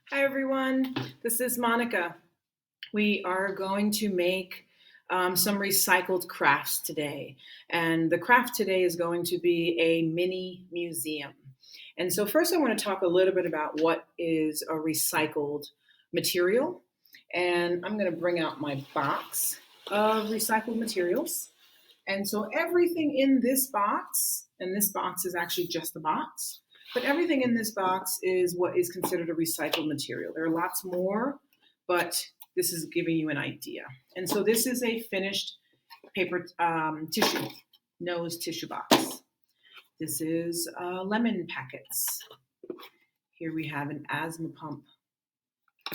Hi everyone, this is Monica. We are going to make some recycled crafts today. And the craft today is going to be a mini museum. And so first I want to talk a little bit about what is a recycled material. And I'm going to bring out my box of recycled materials. And so everything in this box, and this box is actually just the box, but everything in this box is what is considered a recycled material. There are lots more, but this is giving you an idea. And so this is a finished paper tissue, nose tissue box. This is lemon packets. Here we have an asthma pump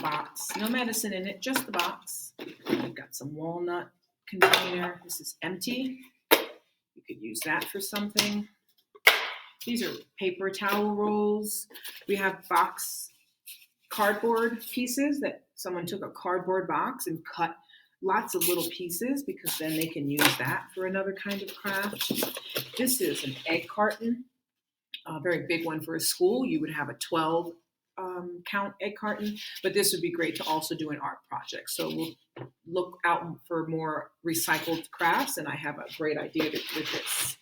box. No medicine in it, just the box. We've got some walnut container. This is empty. You could use that for something. These are paper towel rolls. We have box cardboard pieces that someone took a cardboard box and cut lots of little pieces because then they can use that for another kind of craft. This is an egg carton, a very big one for a school. You would have a 12 count egg carton, but this would be great to also do an art project. So we'll look out for more recycled crafts, and I have a great idea with this.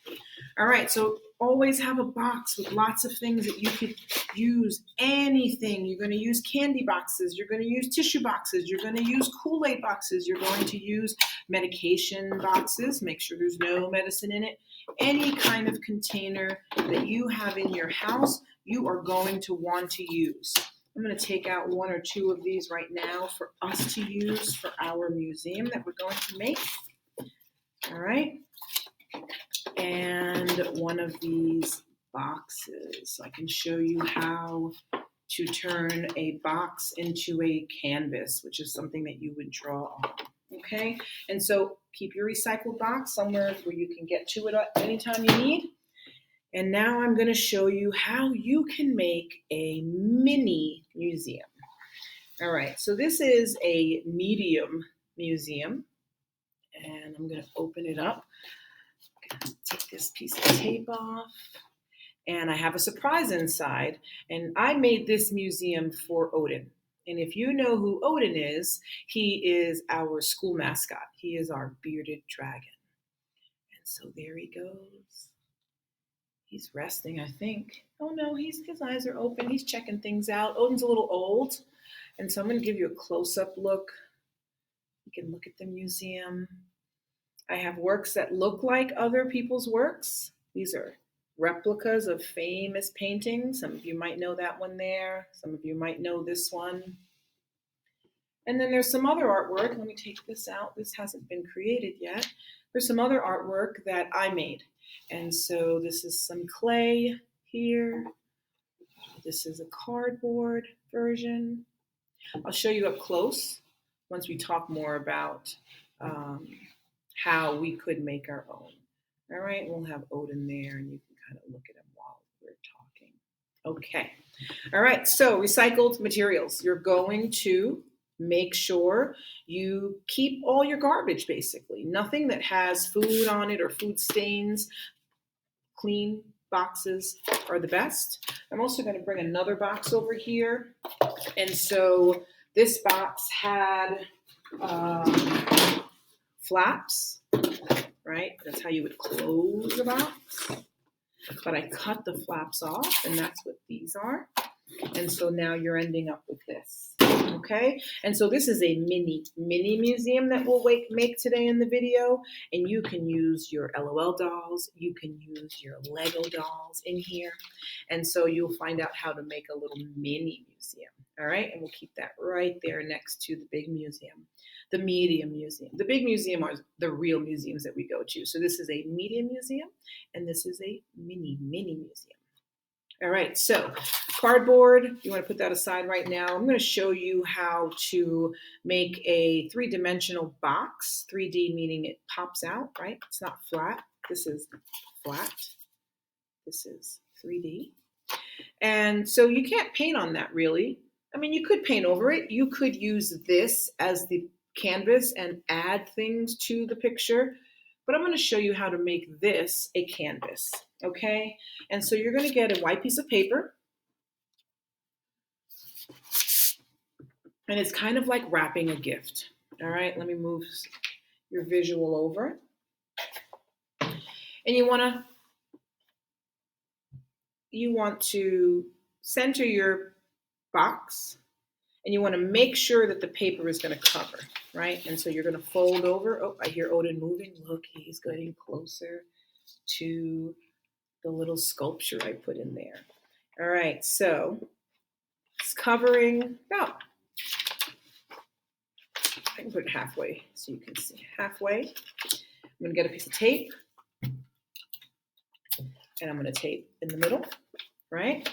All right, so always have a box with lots of things that you could use. Anything. You're going to use candy boxes. You're going to use tissue boxes. You're going to use Kool-Aid boxes. You're going to use medication boxes. Make sure there's no medicine in it. Any kind of container that you have in your house, you are going to want to use. I'm going to take out one or two of these right now for us to use for our museum that we're going to make. All right. And one of these boxes. So I can show you how to turn a box into a canvas, which is something that you would draw on. Okay, and so keep your recycled box somewhere where you can get to it anytime you need. And now I'm going to show you how you can make a mini museum. All right, so this is a medium museum, and I'm going to open it up. I'm going to take this piece of tape off. And I have a surprise inside. And I made this museum for Odin. And if you know who Odin is, he is our school mascot. He is our bearded dragon. And so there he goes. He's resting, I think. Oh no, his eyes are open. He's checking things out. Odin's a little old. And so I'm going to give you a close-up look. You can look at the museum. I have works that look like other people's works. These are replicas of famous paintings. Some of you might know that one there. Some of you might know this one. And then there's some other artwork. Let me take this out. This hasn't been created yet. There's some other artwork that I made. And so this is some clay here. This is a cardboard version. I'll show you up close once we talk more about how we could make our own. All right, we'll have Odin there, and you can kind of look at him while we're talking. Okay. All right, so recycled materials. You're going to make sure you keep all your garbage, basically. Nothing that has food on it or food stains. Clean boxes are the best. I'm also going to bring another box over here. And so this box had flaps, right? That's how you would close the box. But I cut the flaps off, and that's what these are. And so now you're ending up with this, okay? And so this is a mini museum that we'll make today in the video. And you can use your LOL dolls. You can use your Lego dolls in here. And so you'll find out how to make a little mini museum, all right? And we'll keep that right there next to the big museum. The medium museum. The big museum are the real museums that we go to. So this is a medium museum, and this is a mini museum. All right, so cardboard, you want to put that aside right now. I'm going to show you how to make a three-dimensional box. 3D meaning it pops out, right? It's not flat. This is flat. This is 3D. And so you can't paint on that really. I mean, you could paint over it. You could use this as the canvas and add things to the picture. But I'm going to show you how to make this a canvas, okay? And so you're going to get a white piece of paper. And it's kind of like wrapping a gift. All right, let me move your visual over. And you want to center your box, and you want to make sure that the paper is going to cover, right? And so you're going to fold over. Oh, I hear Odin moving. Look, he's getting closer to the little sculpture I put in there. All right, so it's covering about, I can put it halfway so you can see halfway. I'm going to get a piece of tape, and I'm going to tape in the middle, right?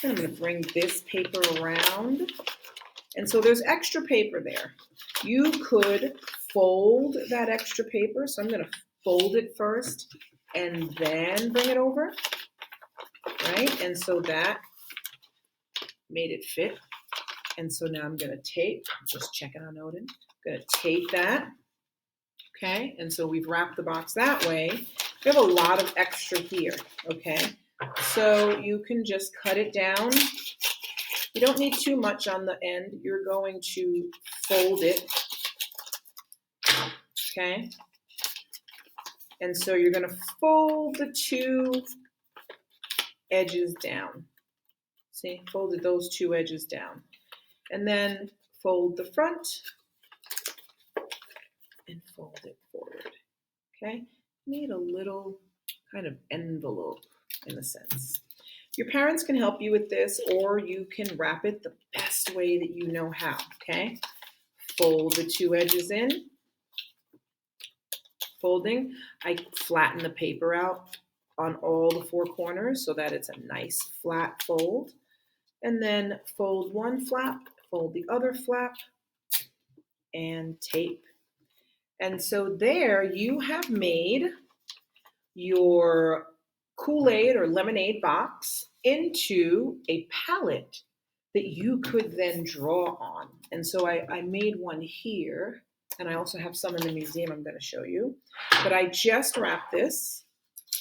And I'm going to bring this paper around. And so there's extra paper there. You could fold that extra paper. So I'm going to fold it first and then bring it over, right? And so that made it fit. And so now I'm going to tape, just checking on Odin. I'm going to tape that, okay? And so we've wrapped the box that way. We have a lot of extra here, okay? So you can just cut it down. You don't need too much on the end. You're going to fold it, okay? And so you're going to fold the two edges down. See, folded those two edges down. And then fold the front and fold it forward, okay? Made a little kind of envelope in a sense. Your parents can help you with this, or you can wrap it the best way that you know how, okay? Fold the two edges in. Folding, I flatten the paper out on all the four corners so that it's a nice flat fold. And then fold one flap, fold the other flap, and tape. And so there you have made your Kool-Aid or lemonade box into a palette that you could then draw on. And so I made one here, and I also have some in the museum I'm going to show you. But I just wrapped this.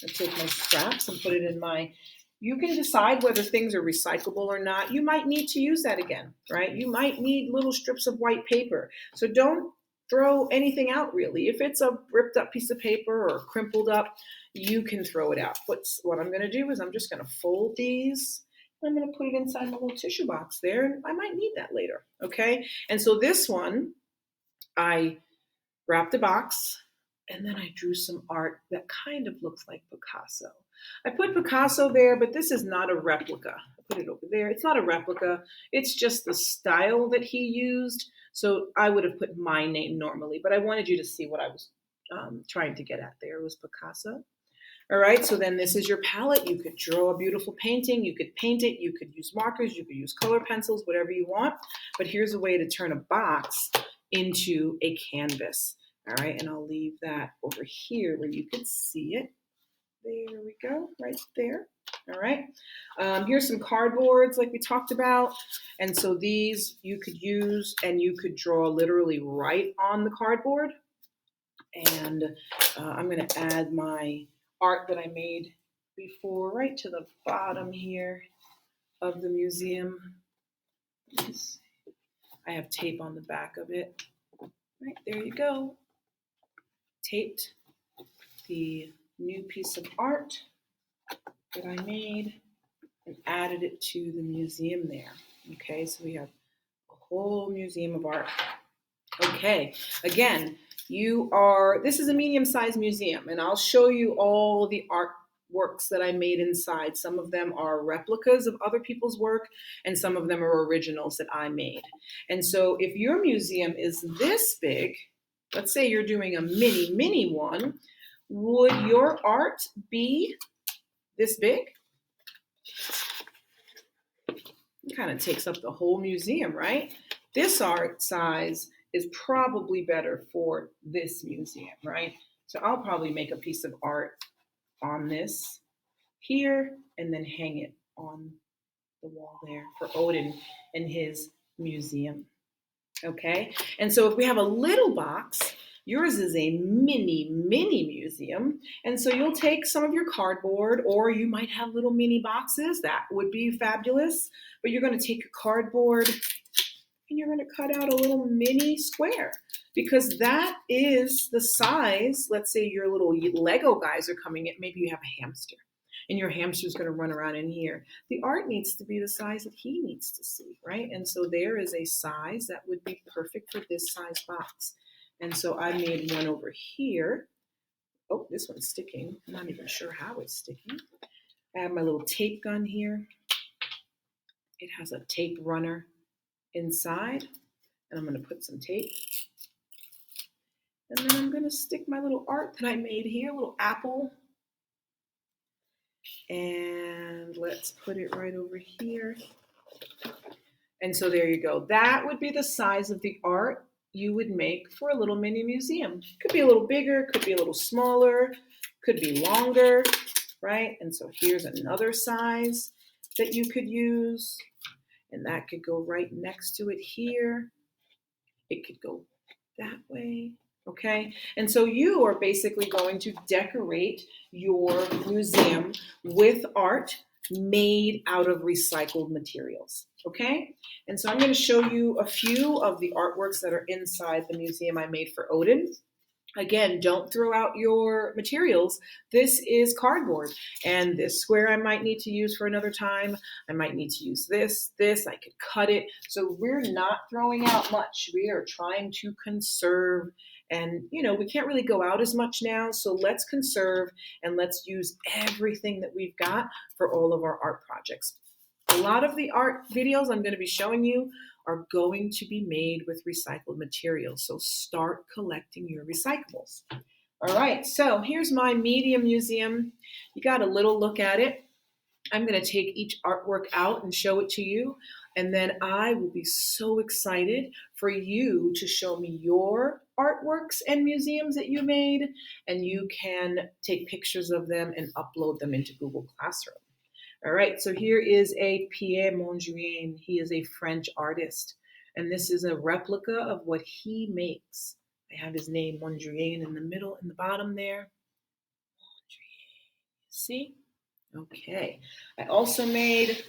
I take my scraps and put it in my, you can decide whether things are recyclable or not. You might need to use that again, right? You might need little strips of white paper. So don't throw anything out really. If it's a ripped up piece of paper or crimpled up, you can throw it out. But what I'm going to do is I'm just going to fold these. I'm going to put it inside my little tissue box there, and I might need that later, okay? And so this one, I wrapped the box, and then I drew some art that kind of looks like Picasso. I put Picasso there, but this is not a replica. I put it over there. It's not a replica. It's just the style that he used. So I would have put my name normally, but I wanted you to see what I was trying to get at there. It was Picasso. All right, so then this is your palette. You could draw a beautiful painting. You could paint it. You could use markers. You could use color pencils, whatever you want. But here's a way to turn a box into a canvas. All right, and I'll leave that over here where you could see it. There we go, right there. All right, here's some cardboards like we talked about. And so these you could use, and you could draw literally right on the cardboard. And I'm going to add my art that I made before right to the bottom here of the museum. I have tape on the back of it. Right, there you go. Taped the new piece of art that I made and added it to the museum there. Okay, so we have a whole museum of art. Okay, again, this is a medium-sized museum, and I'll show you all the artworks that I made inside. Some of them are replicas of other people's work, and some of them are originals that I made. And so if your museum is this big, let's say you're doing a mini one, would your art be this big? It kind of takes up the whole museum, right? This art size is probably better for this museum, right? So I'll probably make a piece of art on this here and then hang it on the wall there for Odin in his museum. Okay, and so if we have a little box, yours is a mini museum. And so you'll take some of your cardboard, or you might have little mini boxes. That would be fabulous. But you're going to take your cardboard and you're going to cut out a little mini square because that is the size. Let's say your little Lego guys are coming in. Maybe you have a hamster and your hamster's going to run around in here. The art needs to be the size that he needs to see, right? And so there is a size that would be perfect for this size box. And so I made one over here. Oh, this one's sticking. I'm not even sure how it's sticking. I have my little tape gun here. It has a tape runner inside, and I'm going to put some tape. And then I'm going to stick my little art that I made here, a little apple. And let's put it right over here. And so there you go. That would be the size of the art you would make for a little mini museum. Could be a little bigger, could be a little smaller, could be longer, right? And so here's another size that you could use. And that could go right next to it here. It could go that way, okay? And so you are basically going to decorate your museum with art made out of recycled materials, okay? And so I'm going to show you a few of the artworks that are inside the museum I made for Odin. Again, don't throw out your materials. This is cardboard, and this square I might need to use for another time. I might need to use this, I could cut it. So we're not throwing out much. We are trying to conserve, and we can't really go out as much now. So let's conserve and let's use everything that we've got for all of our art projects. A lot of the art videos I'm going to be showing you are going to be made with recycled materials. So start collecting your recyclables. All right, so here's my medium museum. You got a little look at it. I'm going to take each artwork out and show it to you. And then I will be so excited for you to show me your artworks and museums that you made. And you can take pictures of them and upload them into Google Classroom. All right, so here is a Pierre Mondrian. He is a French artist, and this is a replica of what he makes. I have his name, Mondrian, in the middle and the bottom there. Mondrian, see? Okay. I also made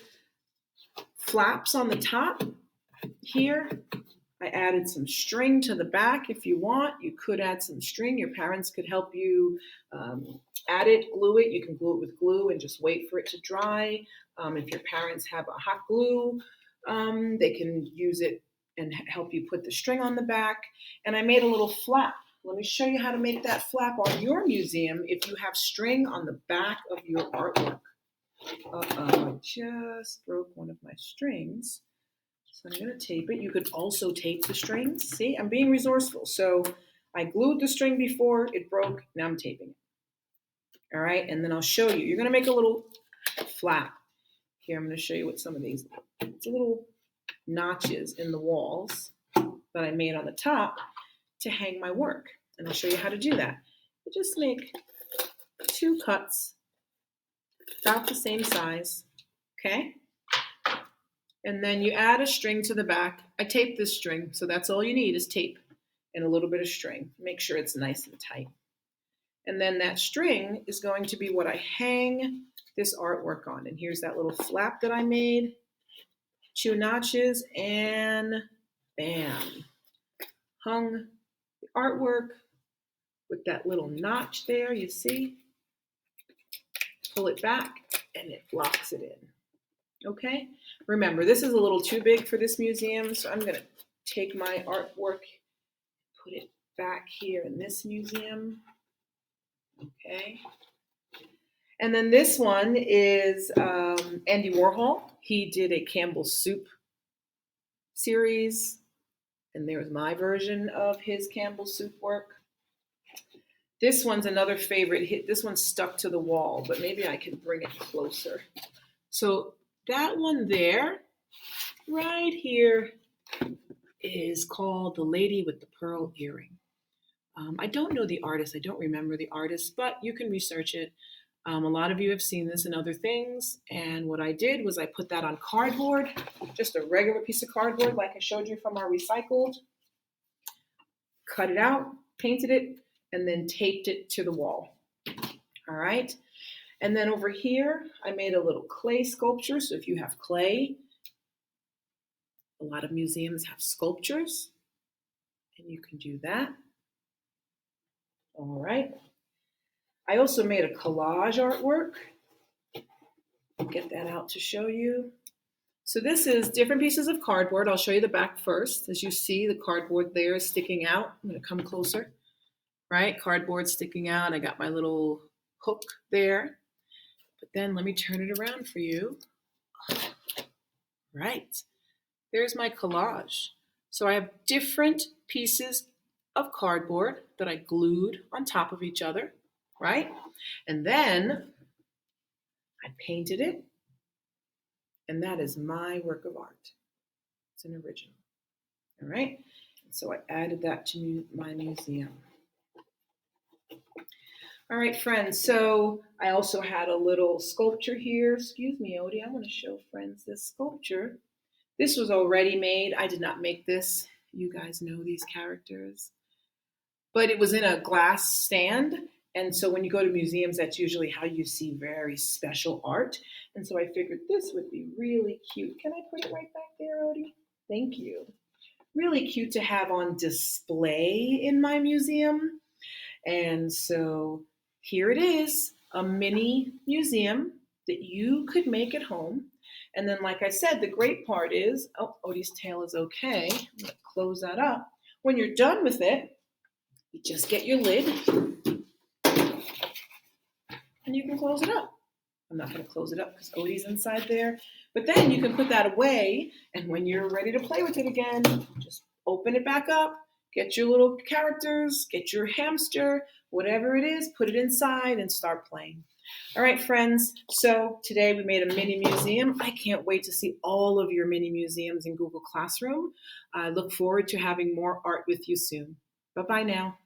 flaps on the top here. I added some string to the back if you want. You could add some string. Your parents could help you add it, glue it. You can glue it with glue and just wait for it to dry. If your parents have a hot glue, they can use it and help you put the string on the back. And I made a little flap. Let me show you how to make that flap on your museum if you have string on the back of your artwork. I just broke one of my strings. So I'm going to tape it. You could also tape the strings. See, I'm being resourceful. So I glued the string before it broke. Now I'm taping it. All right, and then I'll show you. You're going to make a little flap. Here, I'm going to show you what some of these, it's little notches in the walls that I made on the top to hang my work. And I'll show you how to do that. You just make 2 cuts, about the same size, okay? And then you add a string to the back. I taped this string, so that's all you need is tape and a little bit of string. Make sure it's nice and tight. And then that string is going to be what I hang this artwork on. And here's that little flap that I made. 2 notches and bam. Hung the artwork with that little notch there, you see? Pull it back and it locks it in. Okay? Remember, this is a little too big for this museum, so I'm going to take my artwork, put it back here in this museum. Okay. And then this one is Andy Warhol. He did a Campbell's Soup series, and there's my version of his Campbell's Soup work. This one's another favorite. This one's stuck to the wall, but maybe I can bring it closer. So that one there, right here, is called The Lady with the Pearl Earring. I don't know the artist. I don't remember the artist, but you can research it. A lot of you have seen this in other things. And what I did was I put that on cardboard, just a regular piece of cardboard like I showed you from our recycled. Cut it out, painted it, and then taped it to the wall. All right. And then over here, I made a little clay sculpture. So if you have clay, A lot of museums have sculptures, and you can do that. All right. I also made a collage artwork. I'll get that out to show you. So this is different pieces of cardboard. I'll show you the back first. As you see, the cardboard there is sticking out. I'm going to come closer. Right? Cardboard sticking out. I got my little hook there. But then let me turn it around for you. Right. There's my collage. So I have different pieces of cardboard that I glued on top of each other, right? And then I painted it, and that is my work of art. It's an original, all right? So I added that to my museum. All right, friends, so I also had a little sculpture here. Excuse me, Odie, I want to show friends this sculpture. This was already made. I did not make this. You guys know these characters. But it was in a glass stand. And so when you go to museums, that's usually how you see very special art. And so I figured this would be really cute. Can I put it right back there, Odie? Thank you. Really cute to have on display in my museum. And so here it is, a mini museum that you could make at home. And then, like I said, the great part is, oh, Odie's tail is okay. I'm going to close that up. When you're done with it, you just get your lid and you can close it up. I'm not going to close it up because Odie's inside there. But then you can put that away, and when you're ready to play with it again, just open it back up, get your little characters, get your hamster, whatever it is, put it inside and start playing. All right, friends, so today we made a mini museum. I can't wait to see all of your mini museums in Google Classroom. I look forward to having more art with you soon. Bye-bye now.